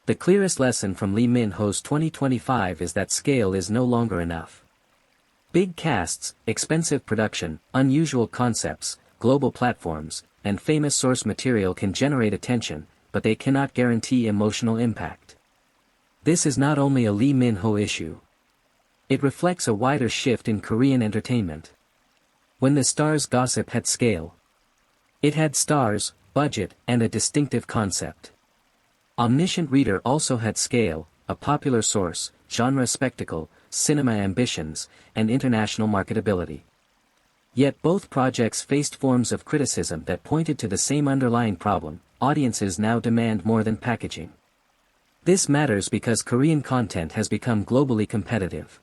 The clearest lesson from Lee Min-ho's 2025 is that scale is no longer enough. Big casts, expensive production, unusual concepts, global platforms, and famous source material can generate attention, but they cannot guarantee emotional impact. This is not only a Lee Min-ho issue. It reflects a wider shift in Korean entertainment. When the Stars gossip had scale. It had stars, budget, and a distinctive concept. Omniscient Reader also had scale, a popular source, genre spectacle, cinema ambitions, and international marketability. Yet both projects faced forms of criticism that pointed to the same underlying problem: audiences now demand more than packaging. This matters because Korean content has become globally competitive.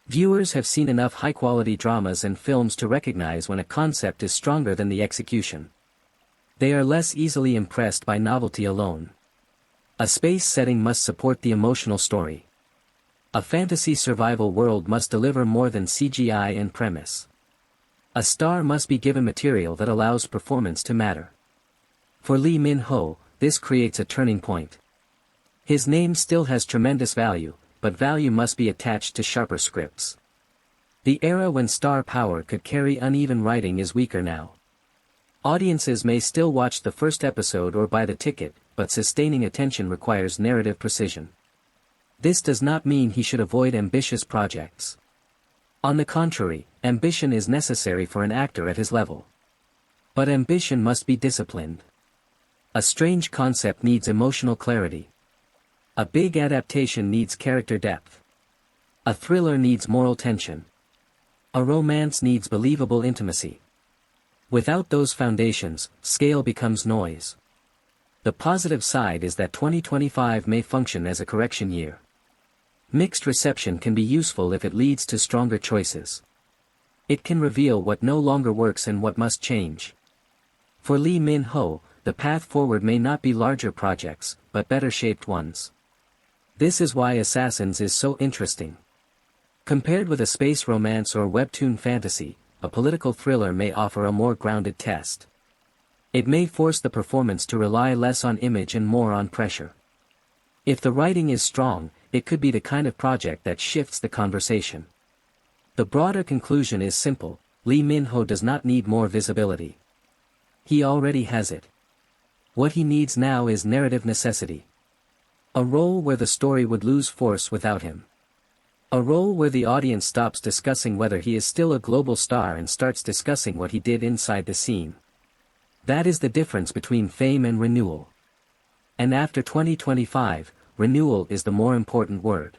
Viewers have seen enough high-quality dramas and films to recognize when a concept is stronger than the execution. They are less easily impressed by novelty alone. A space setting must support the emotional story. A fantasy survival world must deliver more than CGI and premise. A star must be given material that allows performance to matter. For Lee Min-ho, this creates a turning point. His name still has tremendous value, but value must be attached to sharper scripts. The era when star power could carry uneven writing is weaker now. Audiences may still watch the first episode or buy the ticket, but sustaining attention requires narrative precision. This does not mean he should avoid ambitious projects. On the contrary, ambition is necessary for an actor at his level. But ambition must be disciplined. A strange concept needs emotional clarity. A big adaptation needs character depth. A thriller needs moral tension. A romance needs believable intimacy. Without those foundations, scale becomes noise. The positive side is that 2025 may function as a correction year. Mixed reception can be useful if it leads to stronger choices. It can reveal what no longer works and what must change. For Lee Min-ho, the path forward may not be larger projects, but better shaped ones. This is why Assassins is so interesting. Compared with a space romance or webtoon fantasy, a political thriller may offer a more grounded test. It may force the performance to rely less on image and more on pressure. If the writing is strong, it could be the kind of project that shifts the conversation. The broader conclusion is simple: Lee Min-ho does not need more visibility. He already has it. What he needs now is narrative necessity. A role where the story would lose force without him. A role where the audience stops discussing whether he is still a global star and starts discussing what he did inside the scene. That is the difference between fame and renewal. And after 2025, renewal is the more important word.